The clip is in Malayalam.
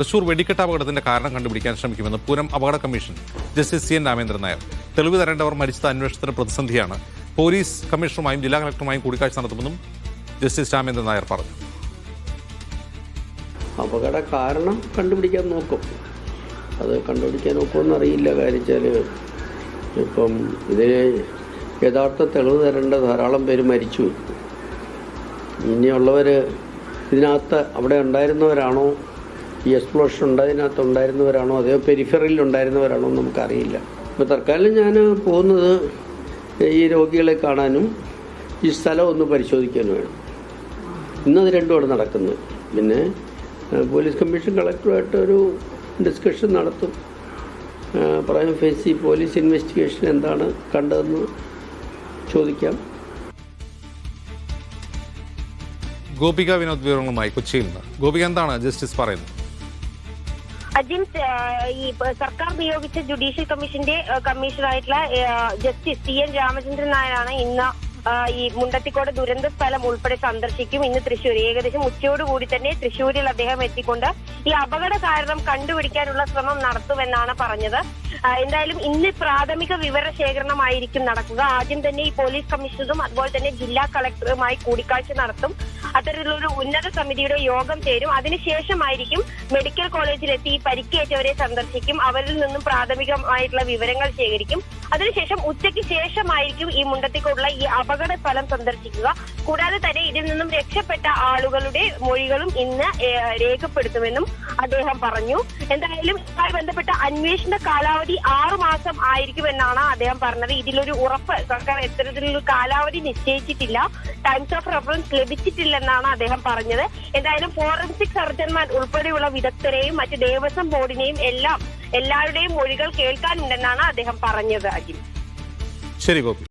തൃശൂർ വെടിക്കെട്ട് അപകടത്തിന്റെ കാരണം കണ്ടുപിടിക്കാൻ ശ്രമിക്കുമെന്ന് പൂരം അപകട commission justice C N Ramendran Nair. തെളിവ് തരേണ്ടവർ മരിച്ചത് അന്വേഷണത്തിന് പ്രതിസന്ധിയാണ്. പോലീസ് കമ്മീഷണറുമായും ജില്ലാ കളക്ടറുമായും കൂടിക്കാഴ്ച നടത്തുമെന്നും ജസ്റ്റിസ് രാമേന്ദ്രൻ നായർ പറഞ്ഞു. അപകട കാരണം കണ്ടുപിടിക്കാൻ നോക്കും. അത് കണ്ടുപിടിക്കാൻ നോക്കുമെന്ന് അറിയില്ല. കാര്യം ഇപ്പം ഇതിന് യഥാർത്ഥ തെളിവ് തരേണ്ട ധാരാളം പേര് മരിച്ചു. ഇനിയുള്ളവർ ഇതിനകത്ത് അവിടെ ഉണ്ടായിരുന്നവരാണോ, ഈ എക്സ്പ്ലോഷൻ ഉണ്ടായതിനകത്ത് ഉണ്ടായിരുന്നവരാണോ, അതോ പെരിഫറിയിൽ ഉണ്ടായിരുന്നവരാണോ എന്ന് നമുക്കറിയില്ല. ഇപ്പോൾ തൽക്കാലം ഞാൻ പോകുന്നത് ഈ രോഗികളെ കാണാനും ഈ സ്ഥലം ഒന്ന് പരിശോധിക്കാനും വേണം. ഇന്നത് രണ്ടുമാണ് നടക്കുന്നത്. പിന്നെ പോലീസ് കമ്മീഷൻ കളക്ടറുമായിട്ട് ഒരു ഡിസ്കഷൻ നടത്തും. പ്രൈം ഫേസി പോലീസ് ഇൻവെസ്റ്റിഗേഷൻ എന്താണ് കണ്ടതെന്ന് ചോദിക്കാം. ഗോപിക വിനോദ് വിവരങ്ങളുമായി കൊച്ചിയിൽ നിന്ന്. ഗോപിക, എന്താണ് ജസ്റ്റിസ് പറയുന്നത്? അജിം, ഈ സർക്കാർ നിയോഗിച്ച ജുഡീഷ്യൽ കമ്മീഷന്റെ കമ്മീഷണറായിട്ടുള്ള ജസ്റ്റിസ് സി എൻ രാമചന്ദ്രൻ നായരാണ് ഇന്ന് ഈ മുണ്ടത്തിക്കോട് ദുരന്ത സ്ഥലം ഉൾപ്പെടെ സന്ദർശിക്കും. ഇന്ന് തൃശ്ശൂർ ഏകദേശം ഉച്ചയോടുകൂടി തന്നെ തൃശ്ശൂരിൽ അദ്ദേഹം എത്തിക്കൊണ്ട് ഈ അപകട കാരണം കണ്ടുപിടിക്കാനുള്ള ശ്രമം നടത്തുമെന്നാണ് പറഞ്ഞത്. എന്തായാലും ഇന്ന് പ്രാഥമിക വിവര ശേഖരണമായിരിക്കും നടക്കുക. ആദ്യം തന്നെ ഈ പോലീസ് കമ്മീഷണറും അതുപോലെ തന്നെ ജില്ലാ കളക്ടറുമായി കൂടിക്കാഴ്ച നടത്തും. അത്തരത്തിലുള്ള ഉന്നത സമിതിയുടെ യോഗം ചേരും. അതിനുശേഷമായിരിക്കും മെഡിക്കൽ കോളേജിലെത്തി പരിക്കേറ്റവരെ സന്ദർശിക്കും. അവരിൽ നിന്നും പ്രാഥമികമായിട്ടുള്ള വിവരങ്ങൾ ശേഖരിക്കും. അതിനുശേഷം ഉച്ചയ്ക്ക് ശേഷമായിരിക്കും ഈ മുണ്ടത്തിക്കോടുള്ള ഈ അപകട സ്ഥലം സന്ദർശിക്കുക. കൂടാതെ തന്നെ ഇതിൽ നിന്നും രക്ഷപ്പെട്ട ആളുകളുടെ മൊഴികളും ഇന്ന് രേഖപ്പെടുത്തുമെന്നും അദ്ദേഹം പറഞ്ഞു. എന്തായാലും ഇതുമായി ബന്ധപ്പെട്ട അന്വേഷണ കാലാവധി 6 മാസം ആയിരിക്കുമെന്നാണ് അദ്ദേഹം പറഞ്ഞത്. ഇതിലൊരു ഉറപ്പ് സർക്കാർ എത്തരത്തിലൊരു കാലാവധി നിശ്ചയിച്ചിട്ടില്ല, ടൈംസ് ഓഫ് റെഫറൻസ് ലഭിച്ചിട്ടില്ലെന്നാണ് അദ്ദേഹം പറഞ്ഞത്. എന്തായാലും ഫോറൻസിക് സർജൻമാർ ഉൾപ്പെടെയുള്ള വിദഗ്ധരെയും മറ്റ് ദേവസ്വം ബോർഡിനെയും എല്ലാവരുടെയും മൊഴികൾ കേൾക്കാനുണ്ടെന്നാണ് അദ്ദേഹം പറഞ്ഞത്. അജിം, ശരി ഗോപി.